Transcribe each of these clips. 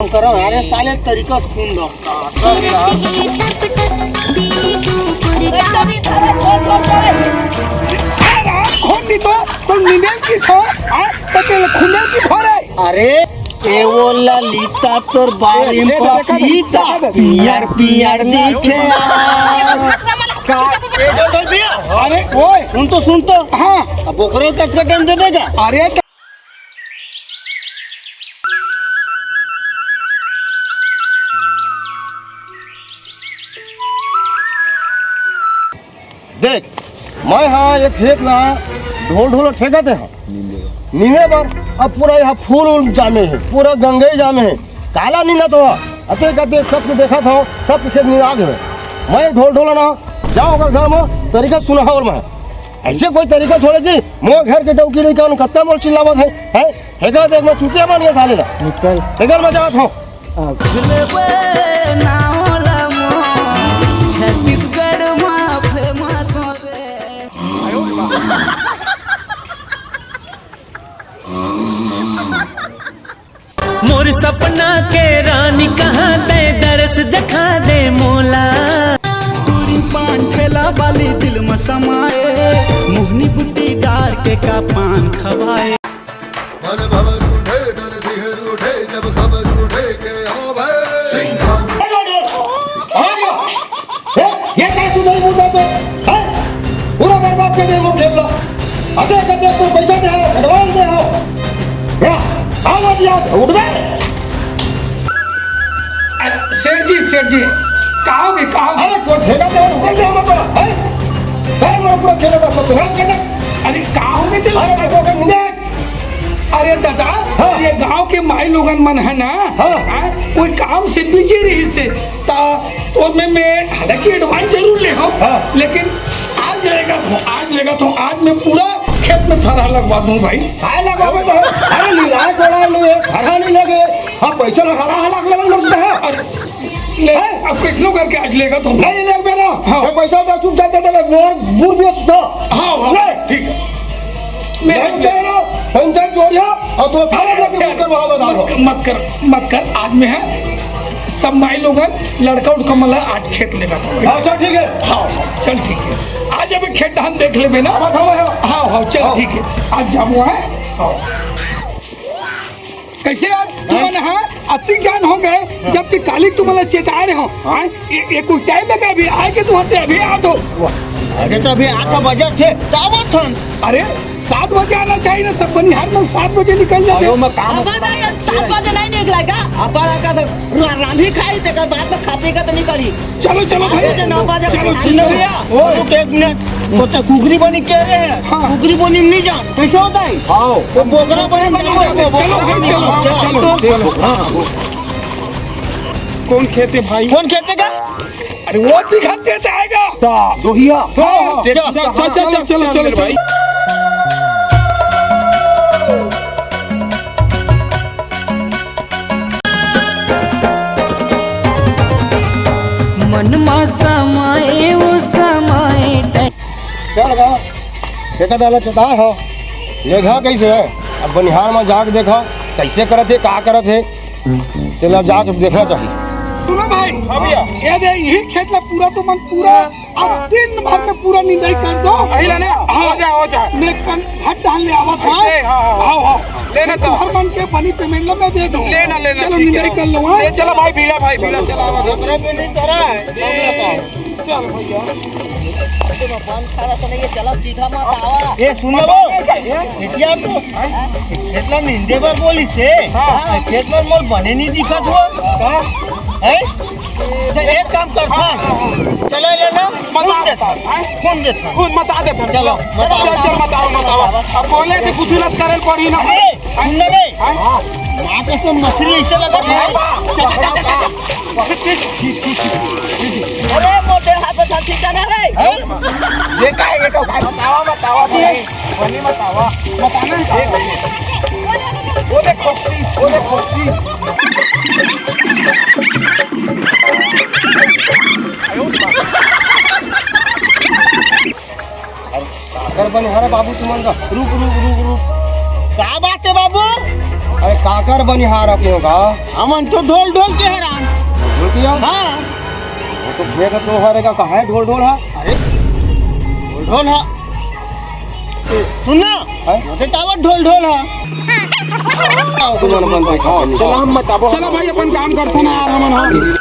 करो अरे साले तरीका से खून दो तुम निंदल की छो तो तेरे खुंदल की थोड़े अरे ए वो ललिता तोर बारी में पपीता पियर पियर दिखे का अरे ओए सुन तो हाँ अब ओकरे कच का टाइम देबेगा अरे देख मैं हाँ ये खेत ना ढोल ठेका दे हाँ नीने पर अब पूरा यहाँ फूल जामे है पूरा गंगे जामे है काला नीना तो अते कहते सब देखा था सब खेत नीना आगे है मैं ढोल ना जाओ अगर घर में तरीका सुना और मैं ऐसे कोई तरीका छोड़े जी मोर घर के डौकी लेके उन कत्ता मोर चिल्लावत है हेगा देख मैं चुतिया बन गया साले ना निकल हेगर में जात हूं छत्तीसगढ़ में फेमस मोर सपना के रानी कहाँ दे दरस दिखा दे मोला दूरी पान ठेला वाली दिल में समाए मुहनी बुद्धि डार के का पान खवाए मन भवर उठे धन सिंह रूठे जब खबर उठे के आओ भाई सिंह ये क्या तू नहीं बोलता तो हैं पूरा बर्बाद कर दे मुझे लो अरे कहते तू पैसा दे हो एडवांस दे हो क्या आओ दिया उठ गए सेठ जी कहोगे अरे को ठेका दे हमको हैं काय मैं पूरा ठेका का सब नाश कर दे अरे कहोगे दिल अरे को मुझे अरे दादा हाँ। ये गांव के माई लोगन मन है ना हाँ। कोई काम से बिजी रही से तो मैं हालांकि एडवांस जरूर ले हो हाँ। लेकिन आज लेगा तो आज मैं पूरा खेत में थरा लगवा दूं भाई काय लगावे तो अरे लीलाए कोड़ा लिए हरा नहीं लगे हम पैसा ना हरा हला लेवल मस्त है अरे ले अब किसनो करके आज लेगा तो नहीं ले मेरा हाँ। मैं पैसा दे चुप जाते दे मोर बुर बेच दो हाँ ठीक है नहीं तेरा पंचायत जोड़िया और तो फिर लगे करवा बता मत कर आज में है सब माई लोगन लड़का उड़का मला आज खेत लेगा तो अच्छा ठीक है हाँ चल ठीक है आज अभी खेत धान देख ले ना हाँ चल ठीक है आज जामो है कैसे यार तुमने हाँ अति जान हो गए जबकि काली तुम्हारा चेता रहे हो ये कोई टाइम लगा अभी आए के तुम अभी आ तो अरे तो अभी 8 बजे थे दावत थन अरे 7 बजे आना चाहिए ना सब बनिहार में 7 बजे निकल जाते मैं काम 7 बजे नहीं निकलेगा अपना का रांधी खाई ते बाद में खाते का तो निकली चलो भाई 9 बजे चलो भैया रुक एक मिनट वो तो कुकरी बनी कह रहे हैं हाँ। कुकरी बनी नहीं जान कैसे होता है हाँ तो बोगरा बने चलो कौन खेते भाई कौन खेते का अरे वो दिखाते आएगा दोहिया चलो भाई मन मा समाए वो समाए चल गा ठेका दाला चता हो ले घा कैसे है अब बनिहार में जाके देखा कैसे करत है का करत है तेला जाके देखना चाहिए सुनो भाई ये दे यही खेत ला पूरा तो मन पूरा अब दिन भर में पूरा निंदाई कर दो ना हो जाए मैं कन हट डाल ले आवत हाँ लेना तो हर मन के पानी पेमेंट ला मैं दे दूं लेना चलो निंदाई कर लो ले चलो भाई भीला चला ओकरा पे नहीं करा है चलो भैया पान खाला तो नहीं चलो सीधा मत आवा ए सुन लो इतिया तो खेतला निंदे पर बोली से खेत में मोल बने नहीं दिखत हो है तो एक काम कर था चले लेना कौन देता बता दे चलो चल बताओ अब बोले कि कुछ न करे पड़ी ना सुन ले मां के से मछली ऐसे लगा अरे मोटे हाथ में छाती चढ़ा रे ये का है ये तो बतावा बनी बतावा बताना वो देखो अगर बनिहारा बाबू तुमन का रुक का बात है बाबू अरे काकर बनिहार अपने का हमन तो ढोल ढोल के हैरान। ढोल किया हाँ वो तो खेत तो हरेगा का है ढोल ढोल है अरे ढोल ढोल है सुनना है? वो टावर ढोल ढोल है। सुमन बंद खाओ चलो हम बताबो। चलो भाई अपन काम करते ना यार हमन हो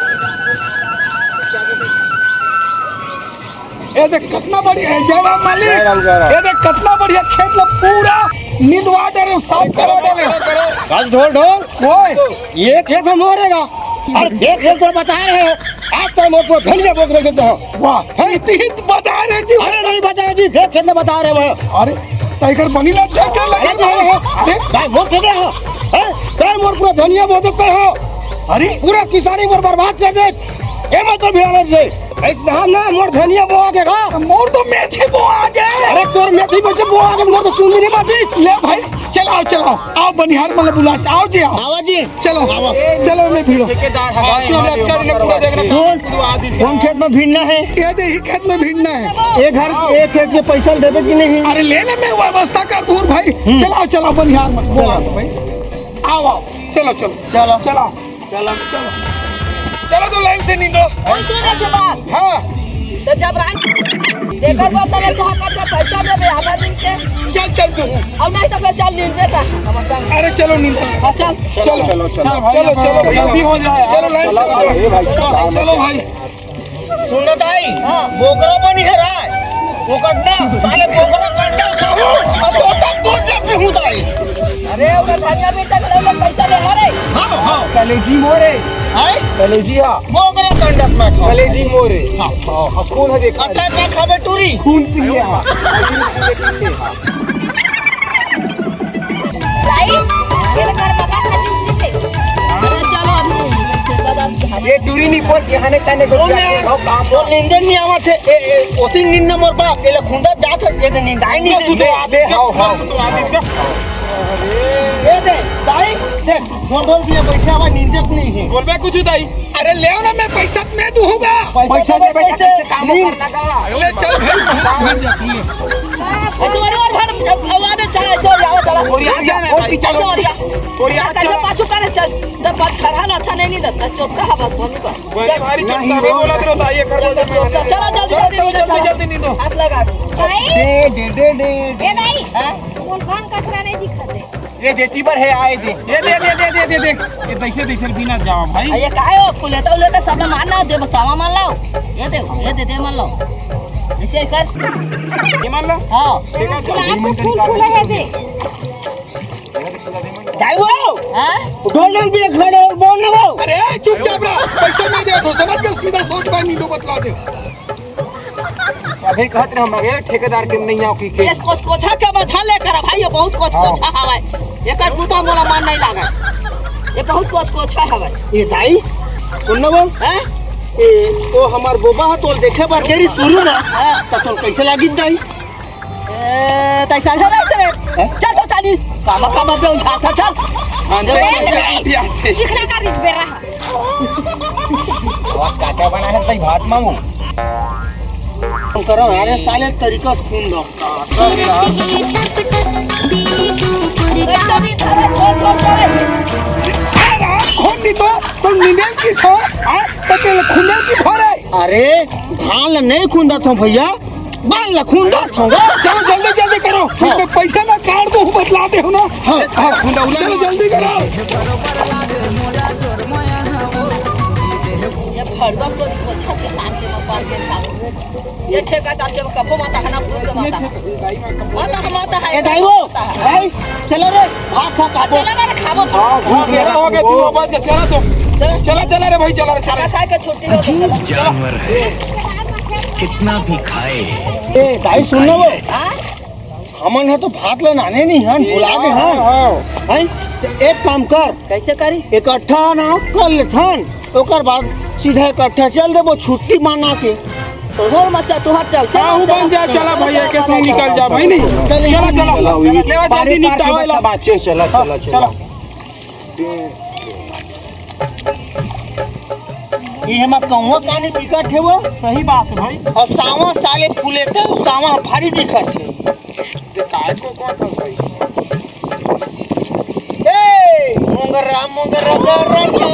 ये देख कितना बढ़िया है जय राम मालिक। जय राम, जय राम। ये देख कितना बढ़िया खेत लो पूरा नींदवा दे रहे साफ करा डाले आज ढोल ढोल ओए ये खेत हम मोरेगा और देख खेत तो बता रहे हो आज तो मोर को धनिया बोक रहे देते हो वाह इतनी बता रहे जी। अरे नहीं बताया जी देख खेत में बता रहे हो अरे टाइगर बनी ला देख के अरे लगे जा रहे हो अरे काय मोर खेत हो काय मोर पूरा धनिया बो देते हो अरे पूरा किसानी मोर बर्बाद कर दे ये मत तो भिड़ा से ऐसे हम ना मोर धनिया बो आगे का मोर तो मेथी बो आ गए। अरे तोर मेथी बचे बो आगे मोर तो सुन नहीं पाती ले भाई चलाओ चलाओ आओ बनिहार मतलब बुला आओ जी आओ आवा जी चलो चलो मैं भिड़ो सुन कौन खेत में भिड़ना है? ये दे ही खेत में भिड़ना है। एक घर एक खेत के पैसा देवे कि नहीं? अरे लेने में व्यवस्था कर दूर भाई चलाओ चलाओ बनिहार मत बोला भाई आओ आओ चलो चलो चलो चलाओ चलो चलो चलो तो लाइन से नींदो। सुने के बाद हाँ तो जब रात देखा बात तब कहा करता पैसा देबे आधा दिन के चल चल तू अब नहीं तो फिर चल नींदवे का हमर संग अरे चलो नींदो हाँ, चल चलो चलो चलो चलो जल्दी हो जाए चलो लाइन से चलो भाई सुनो ताई हाँ। बोकरा बनी है राय वो कटना साले बोकरा काटना खाओ अब तो तक दूध जब पे हूं ताई। अरे वो धनिया बेटा के लोग पैसा ले हरे हां हां कलेजी मोरे है कलेजी हाँ बोकरा कंडक में खाओ कलेजी मोरे हां हाँ कौन है देखा अटा का खाबे टूरी खून पिए हाँ अरे चलो अभी ये टूरी नहीं बोल के हने तने को वो नींदे नहीं आवत है ए ओती नींद न मोर बाप एले खुंडा जात है ये नींद आई नहीं सुतो आदे हां हां सुतो आदे ए दे ताई देख ढोल के बैठे हुआ नींदत नहीं है। बोल बे कुछ दाई अरे ले ना मैं पैसा मैं दूंगा पैसा दे पैसे काम करना का ले चल भाई ऐसे और भर अवार्ड चला ऐसे जाओ चला और आ जाना और पीछे ऐसे और जा और यार कैसे पाछू करे चल जब बात खरान अच्छा नहीं देता चोपका हवा बोलू का भाई हमारी चलता भी बोला दे रहा ये कर चलो जल्दी जल्दी नींदो हाथ लगा दे ए भाई हाँ? कौन कचरा नहीं दिखाते ये देती पर है आए दे ये दे ये पैसे पैसे बिना जाओ भाई ये काय हो फुलेता उलेता सब मान ना दे बसावा मान लाओ ये दे मान लो ऐसे कर ये मान लो हाँ आपको फूल फूल है दे ताई वो हाँ ढोल भी खड़े और बोल ना वो अरे चुपचाप रहो पैसा मैं दे दो समझ गए सीधा सोच बा नींदो बतला दे अभी कहत रहे हमारे ठेकेदार के नहीं आओ की के ये कोछा के मछा लेकर भाई ये बहुत कोछा हवे एकर बुता मोला मन नहीं लागे ये बहुत कोछा हवे ये ताई सुन ना वो हैं ए तो हमार बोबा हा तोल देखे बार केरी शुरू ना हाँ। त तोल कैसे लागी ताई तैसा है रे चल तो चाली काम पे उठा चल चिकना का रिज बेरा आज काटा बना है भाई भात मांगू हम करो अरे साले तरीका से खून दो पैसा भी थारा छोड़ खून दी तो नींदे की थो हां पते खून की थोड़े अरे भाल नहीं खूंदा था भैया बाल खूंदा था चलो जल्दी जल्दी करो मैं पैसा ना काट दो बतला दे हो ना हाँ। चलो जल्दी करो ये भड़वा कोछा किसान के मपार के था ये ठेकेदार के कपो माता है ना फूल के माता है ए दाई वो भाई चलो रे भात खा काबो चला मेरे खाबो भूख लगा हो गया तू बस चला तो चला रे भाई चला खाना खा के छुट्टी हो गई चला जानवर है कितना भी खाए ए दाई सुन ना वो हां हमन है तो भात ला नाने नहीं हन बुला दे हां हैं तो एक काम कर कैसे करी इकट्ठा ना कर ले थन ओकर बाद सीधा इकट्ठा चल देबो छुट्टी माना के तोहर मच्चा तोहर चल साहू बन जा चला भैया के संग निकल जा भाई नहीं चला लेवा जल्दी निपटावे ला बाचे चला चला ये हम कहूँ कानी बिकट है वो सही बात है भाई और सावा साले फूले थे सावा भारी दिखत है ताज को कौन था भाई ए मोंगरा मोंगरा राजा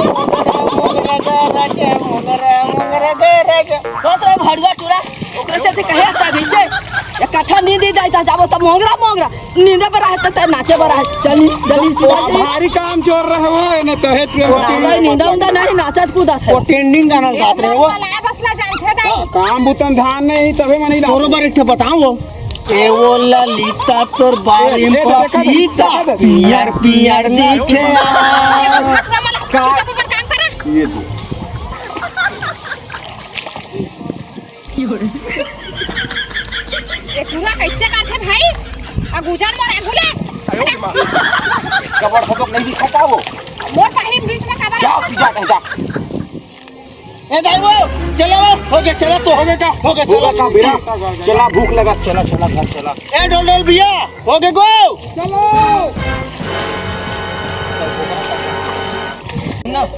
मोंगरा राजा मोंगरा राजा दूसरा भड़ुआ टूरा ओकरे से ते कहे ता बीचे इकट्ठा नींद दा ता जाबो त मोंगरा मोंगरा नींद पर रहत त नाचे पर रहत चली जल्दी सीधा चली भारी काम चोर रहे हो न तो हेट रे दादा नींद उंदा नहीं नाचत कूदत है वो ट्रेंडिंग गाना गात रहे हो वाला बसला जानते दाई काम बुतन ध्यान नहीं तबे मनी ला तोरो बार एक ठे बताओ वो ए वो ललिता तोर बारी पपीता पियर पियर दिखे का काम करा ये दो ये पूरा कैसे काटे भाई आ गुजर मोर आगुले कबर सबक नहीं दिखाता वो मोर पहली बीच में कबर जाओ पीछा जा ए दाइवो चलो हो गया चला तो हो गया का हो गया चला बेरा चला भूख लगा चला चला घर चला ए डोल भैया हो गए गो चलो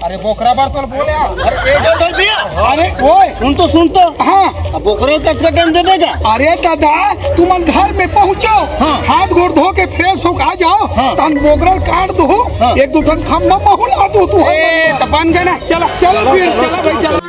अरे बोकरा बार तो बोले अरे ए डोल भैया अरे ओए सुन तो हाँ अब बोकरो कट का टाइम देगा अरे दादा तुम घर में पहुंचो हाँ। हाथ गोड़ धो के फ्रेश हो आ जाओ हाँ। तन बोगरा काट दो हाँ। एक दो टन खम्बा महुला दो तू ए तो बन गए ना चलो चलो फिर चलो भाई चलो